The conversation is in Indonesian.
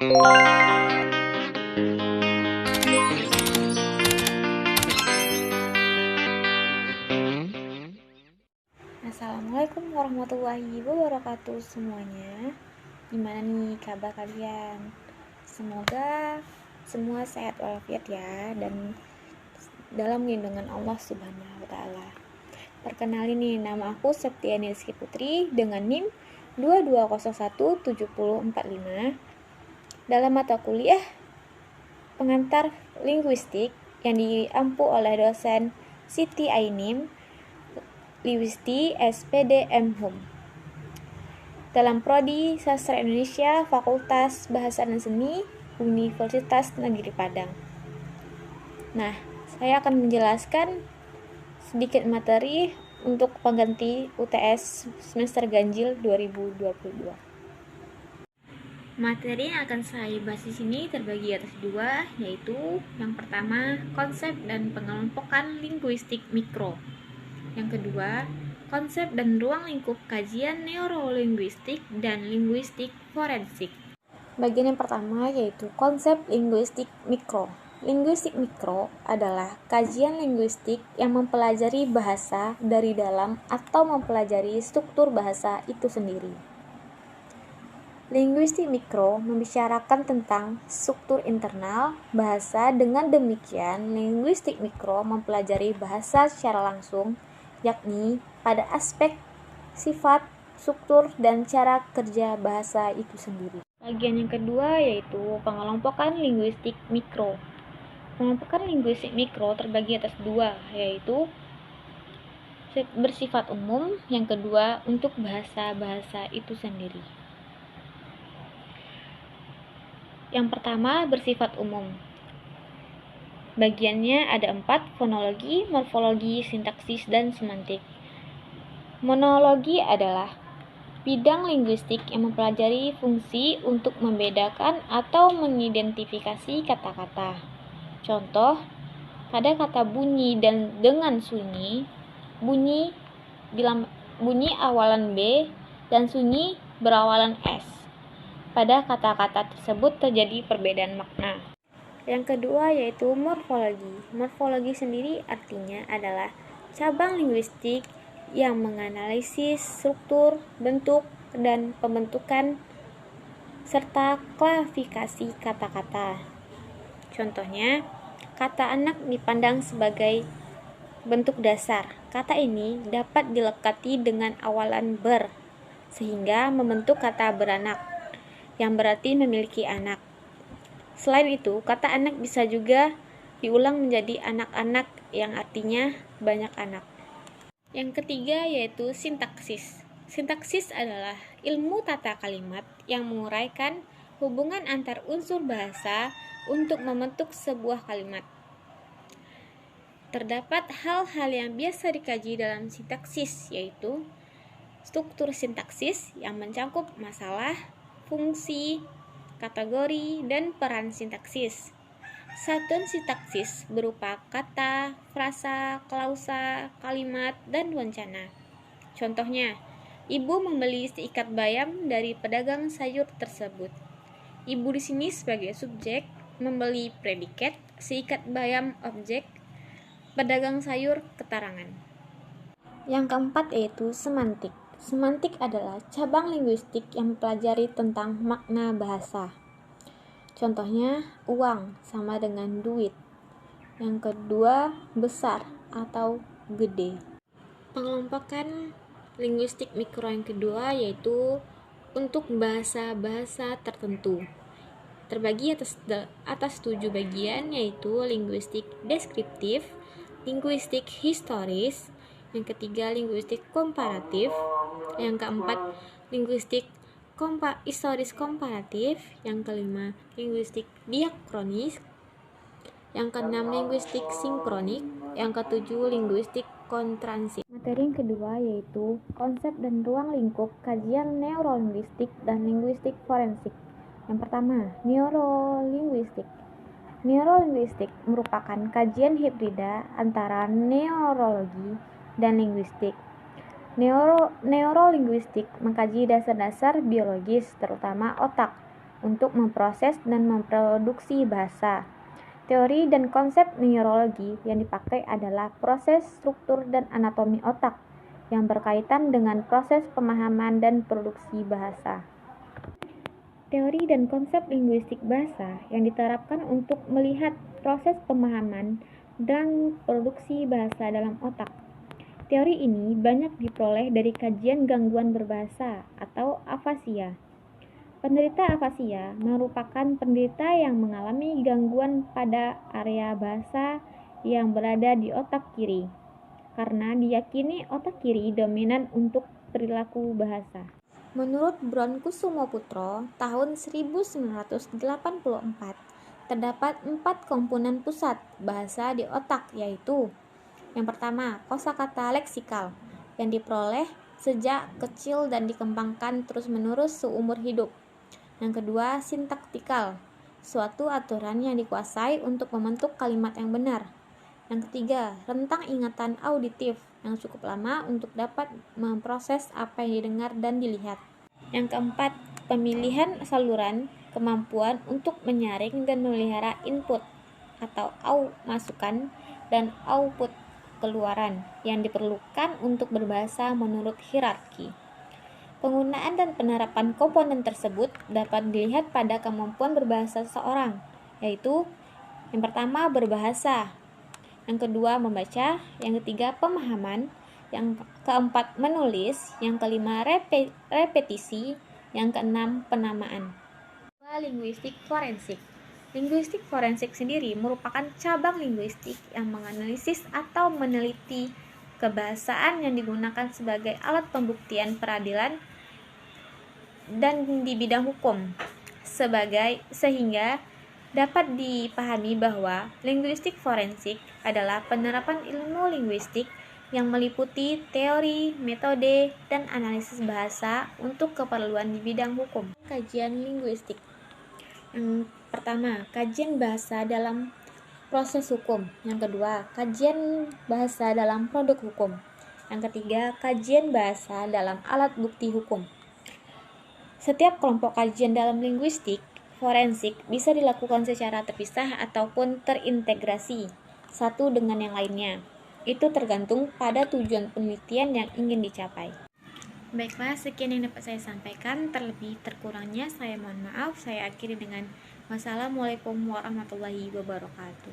Assalamualaikum warahmatullahi wabarakatuh semuanya. Gimana nih kabar kalian? Semoga semua sehat walafiat ya, dan dalam lindungan Allah Subhanahu wa taala. Perkenalin nih, nama aku Septiani Rizky Putri dengan NIM 22017045 dalam mata kuliah pengantar linguistik yang diampu oleh dosen Siti Ainim Liwisti SPD M.Hum dalam Prodi Sastra Indonesia Fakultas Bahasa dan Seni Universitas Negeri Padang. Nah, saya akan menjelaskan sedikit materi untuk pengganti UTS semester ganjil 2022. Materi yang akan saya bahas di sini terbagi atas dua, yaitu yang pertama, konsep dan pengelompokan linguistik mikro. Yang kedua, konsep dan ruang lingkup kajian neurolinguistik dan linguistik forensik. Bagian yang pertama yaitu konsep linguistik mikro. Linguistik mikro adalah kajian linguistik yang mempelajari bahasa dari dalam atau mempelajari struktur bahasa itu sendiri. Linguistik mikro membicarakan tentang struktur internal bahasa. Dengan demikian, linguistik mikro mempelajari bahasa secara langsung, yakni pada aspek sifat, struktur, dan cara kerja bahasa itu sendiri. Bagian yang kedua yaitu pengelompokan linguistik mikro. Pengelompokan linguistik mikro terbagi atas dua, yaitu bersifat umum, yang kedua untuk bahasa-bahasa itu sendiri. Yang pertama, bersifat umum. Bagiannya ada 4, fonologi, morfologi, sintaksis, dan semantik. Monologi adalah bidang linguistik yang mempelajari fungsi untuk membedakan atau mengidentifikasi kata-kata. Contoh, pada kata bunyi dan dengan sunyi, bunyi awalan B dan sunyi berawalan S. Pada kata-kata tersebut terjadi perbedaan makna. Yang kedua yaitu morfologi. Morfologi sendiri artinya adalah cabang linguistik yang menganalisis struktur, bentuk, dan pembentukan serta klasifikasi kata-kata. Contohnya, kata anak dipandang sebagai bentuk dasar. Kata ini dapat dilekati dengan awalan ber, sehingga membentuk kata beranak, yang berarti memiliki anak. Selain itu, kata anak bisa juga diulang menjadi anak-anak, yang artinya banyak anak. Yang ketiga yaitu sintaksis. Sintaksis adalah ilmu tata kalimat yang menguraikan hubungan antar unsur bahasa untuk membentuk sebuah kalimat. Terdapat hal-hal yang biasa dikaji dalam sintaksis, yaitu struktur sintaksis yang mencakup masalah, fungsi, kategori, dan peran sintaksis. Satuan sintaksis berupa kata, frasa, klausa, kalimat, dan wancana. Contohnya, ibu membeli seikat bayam dari pedagang sayur tersebut. Ibu di sini sebagai subjek, membeli predikat, seikat bayam objek, pedagang sayur keterangan. Yang keempat yaitu semantik. Semantik adalah cabang linguistik yang mempelajari tentang makna bahasa. Contohnya, uang sama dengan duit. Yang kedua, besar atau gede. Pengelompokan linguistik mikro yang kedua yaitu untuk bahasa-bahasa tertentu. Terbagi atas 7 bagian, yaitu linguistik deskriptif, linguistik historis, yang ketiga linguistik komparatif, yang keempat linguistik historis komparatif, yang kelima linguistik diakronis, yang keenam linguistik sinkronik, yang ketujuh linguistik kontransip. Materi yang kedua yaitu konsep dan ruang lingkup kajian neurolinguistik dan linguistik forensik. Yang pertama, neurolinguistik. Neurolinguistik merupakan kajian hibrida antara neurologi dan linguistik. Neurolinguistik mengkaji dasar-dasar biologis, terutama otak, untuk memproses dan memproduksi bahasa. Teori dan konsep neurologi yang dipakai adalah proses, struktur, dan anatomi otak yang berkaitan dengan proses pemahaman dan produksi bahasa. Teori dan konsep linguistik bahasa yang diterapkan untuk melihat proses pemahaman dan produksi bahasa dalam otak. Teori ini banyak diperoleh dari kajian gangguan berbahasa atau afasia. Penderita afasia merupakan penderita yang mengalami gangguan pada area bahasa yang berada di otak kiri, karena diyakini otak kiri dominan untuk perilaku bahasa. Menurut Bronkusumoputro, tahun 1984, terdapat 4 komponen pusat bahasa di otak, yaitu yang pertama, kosakata leksikal, yang diperoleh sejak kecil dan dikembangkan terus-menerus seumur hidup. Yang kedua, sintaktikal, suatu aturan yang dikuasai untuk membentuk kalimat yang benar. Yang ketiga, rentang ingatan auditif yang cukup lama untuk dapat memproses apa yang didengar dan dilihat. Yang keempat, pemilihan saluran, kemampuan untuk menyaring dan memelihara input atau masukan dan output keluaran yang diperlukan untuk berbahasa menurut hierarki. Penggunaan dan penerapan komponen tersebut dapat dilihat pada kemampuan berbahasa seseorang, yaitu yang pertama berbahasa, yang kedua membaca, yang ketiga pemahaman, yang keempat menulis, yang kelima repetisi, yang keenam penamaan. Linguistik forensik. Linguistik forensik sendiri merupakan cabang linguistik yang menganalisis atau meneliti kebahasaan yang digunakan sebagai alat pembuktian peradilan dan di bidang hukum, sehingga dapat dipahami bahwa linguistik forensik adalah penerapan ilmu linguistik yang meliputi teori, metode, dan analisis bahasa untuk keperluan di bidang hukum. Kajian linguistik. Yang pertama, kajian bahasa dalam proses hukum. Yang kedua, kajian bahasa dalam produk hukum. Yang ketiga, kajian bahasa dalam alat bukti hukum. Setiap kelompok kajian dalam linguistik forensik bisa dilakukan secara terpisah ataupun terintegrasi satu dengan yang lainnya. Itu tergantung pada tujuan penelitian yang ingin dicapai. Baiklah, sekian yang dapat saya sampaikan. Terlebih terkurangnya saya mohon maaf. Saya akhiri dengan wassalamualaikum warahmatullahi wabarakatuh.